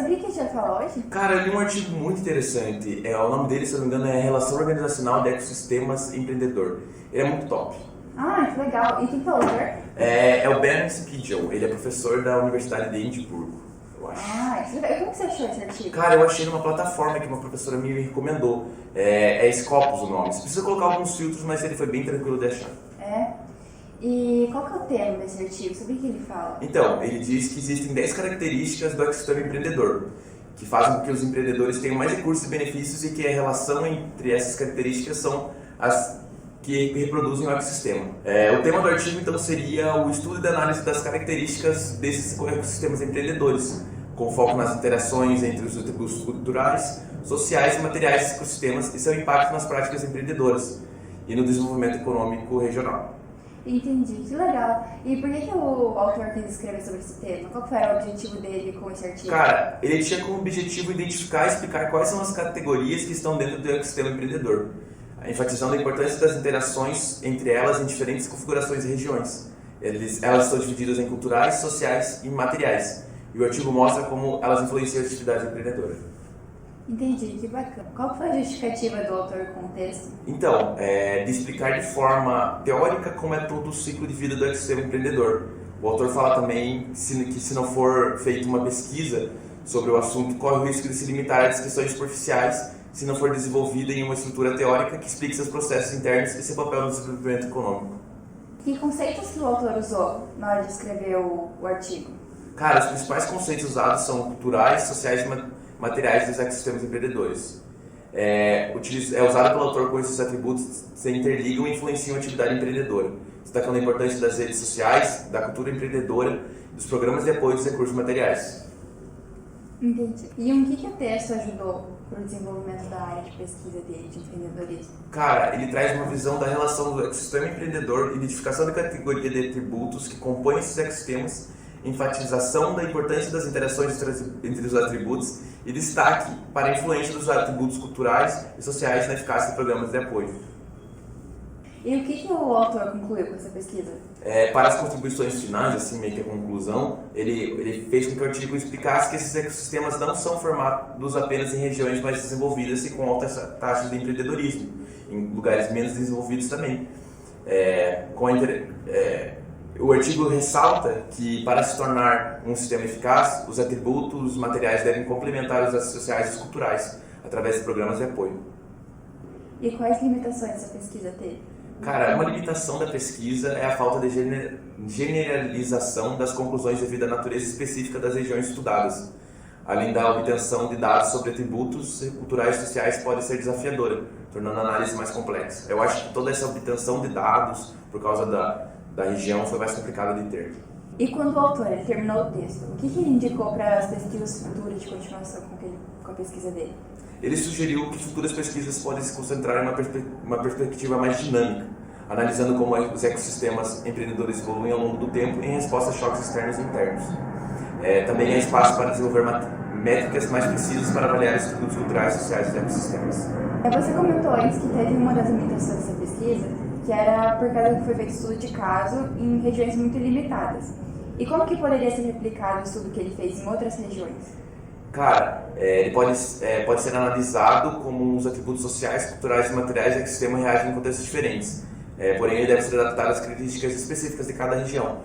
sobre o que a gente vai falar hoje? Cara, eu li um artigo muito interessante. O nome dele, se eu não me engano, é Relação Organizacional de Ecossistemas Empreendedor. Ele é muito top. Ah, que legal. E quem foi o autor? É o Ben Spiegel. Ele é professor da Universidade de Edimburgo, eu acho. Ah, que legal. E como você achou esse artigo? Cara, eu achei numa plataforma que uma professora minha me recomendou. É Scopus o nome. Você precisa colocar alguns filtros, mas ele foi bem tranquilo de achar. É. E qual que é o tema desse artigo? Sobre o que ele fala? Então, ele diz que existem 10 características do ecossistema empreendedor, que fazem com que os empreendedores tenham mais recursos e benefícios e que a relação entre essas características são as que reproduzem o ecossistema. O tema do artigo, então, seria o estudo e análise das características desses ecossistemas empreendedores, com foco nas interações entre os atributos culturais, sociais e materiais dos ecossistemas e seu impacto nas práticas empreendedoras e no desenvolvimento econômico regional. Entendi, que legal. E por que o autor quis escrever sobre esse tema? Qual que era o objetivo dele com esse artigo? Cara, ele tinha como objetivo identificar e explicar quais são as categorias que estão dentro do ecossistema empreendedor, enfatizando a importância das interações entre elas em diferentes configurações e regiões. Elas estão divididas em culturais, sociais e materiais, e o artigo mostra como elas influenciam a atividade empreendedora. Entendi, que bacana. Qual foi a justificativa do autor com o texto? Então, de explicar de forma teórica como é todo o ciclo de vida do ecossistema empreendedor. O autor fala também que se não for feita uma pesquisa sobre o assunto, corre o risco de se limitar a descrições superficiais se não for desenvolvida em uma estrutura teórica que explique seus processos internos e seu papel no desenvolvimento econômico. Que conceitos que o autor usou na hora de escrever o artigo? Cara, os principais conceitos usados são culturais, sociais e materiais dos ecossistemas empreendedores. É usado pelo autor com esses atributos se interligam e influenciam a atividade empreendedora, destacando a importância das redes sociais, da cultura empreendedora e dos programas de apoio dos recursos materiais. Entendi. E em que o texto ajudou para o desenvolvimento da área de pesquisa dele, de empreendedorismo? Cara, ele traz uma visão da relação do ecossistema empreendedor, identificação da categoria de atributos que compõem esses ecossistemas, enfatização da importância das interações entre os atributos e destaque para a influência dos atributos culturais e sociais na eficácia de programas de apoio. E o que o autor concluiu com essa pesquisa? Para as contribuições finais, assim meio que a conclusão, ele fez com que o artigo explicasse que esses ecossistemas não são formados apenas em regiões mais desenvolvidas e com altas taxas de empreendedorismo, em lugares menos desenvolvidos também. O artigo ressalta que, para se tornar um sistema eficaz, os atributos materiais devem complementar os sociais e os culturais, através de programas de apoio. E quais limitações essa pesquisa teve? Cara, uma limitação da pesquisa é a falta de generalização das conclusões devido à natureza específica das regiões estudadas. Além da obtenção de dados sobre atributos culturais e sociais pode ser desafiadora, tornando a análise mais complexa. Eu acho que toda essa obtenção de dados, por causa da região, foi mais complicada de ter. E quando o autor terminou o texto, o que ele indicou para as pesquisas futuras de continuação com a pesquisa dele? Ele sugeriu que futuras pesquisas podem se concentrar em uma perspectiva mais dinâmica, analisando como os ecossistemas empreendedores evoluem ao longo do tempo em resposta a choques externos e internos. Também há espaço para desenvolver métricas mais precisas para avaliar os atributos culturais e sociais dos ecossistemas. Você comentou antes que teve uma das limitações dessa pesquisa, que era por causa que foi feito estudo de caso em regiões muito limitadas. E como que poderia ser replicado o estudo que ele fez em outras regiões? Cara, ele pode ser analisado como os atributos sociais, culturais e materiais do ecossistema reagem em contextos diferentes. Porém, ele deve ser adaptado às características específicas de cada região.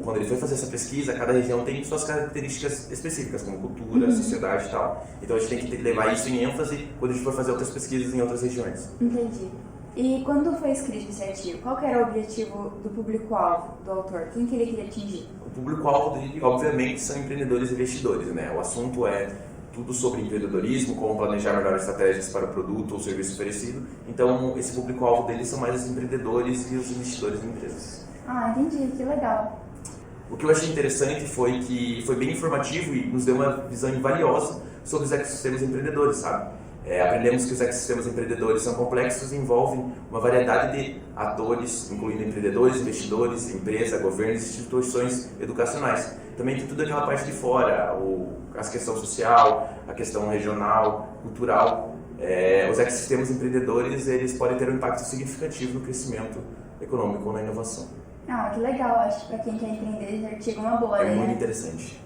Quando ele foi fazer essa pesquisa, cada região tem suas características específicas, como cultura, sociedade e tal. Então a gente tem que levar isso em ênfase quando a gente for fazer outras pesquisas em outras regiões. Entendi. E quando foi escrito esse artigo, qual que era o objetivo do público-alvo do autor? Quem que ele queria atingir? O público-alvo dele, obviamente, são empreendedores e investidores, né? O assunto é tudo sobre empreendedorismo, como planejar melhores estratégias para o produto ou serviço oferecido. Então, esse público-alvo dele são mais os empreendedores e os investidores em empresas. Ah, entendi. Que legal. O que eu achei interessante foi que foi bem informativo e nos deu uma visão valiosa sobre os ecossistemas empreendedores, sabe? Aprendemos que os ecossistemas empreendedores são complexos e envolvem uma variedade de atores, incluindo empreendedores, investidores, empresas, governos e instituições educacionais. Também tem tudo aquela parte de fora, a questão social, a questão regional, cultural. Os ecossistemas empreendedores eles podem ter um impacto significativo no crescimento econômico ou na inovação. Ah, que legal. Acho que para quem quer empreender, esse artigo é uma boa, É né? muito interessante.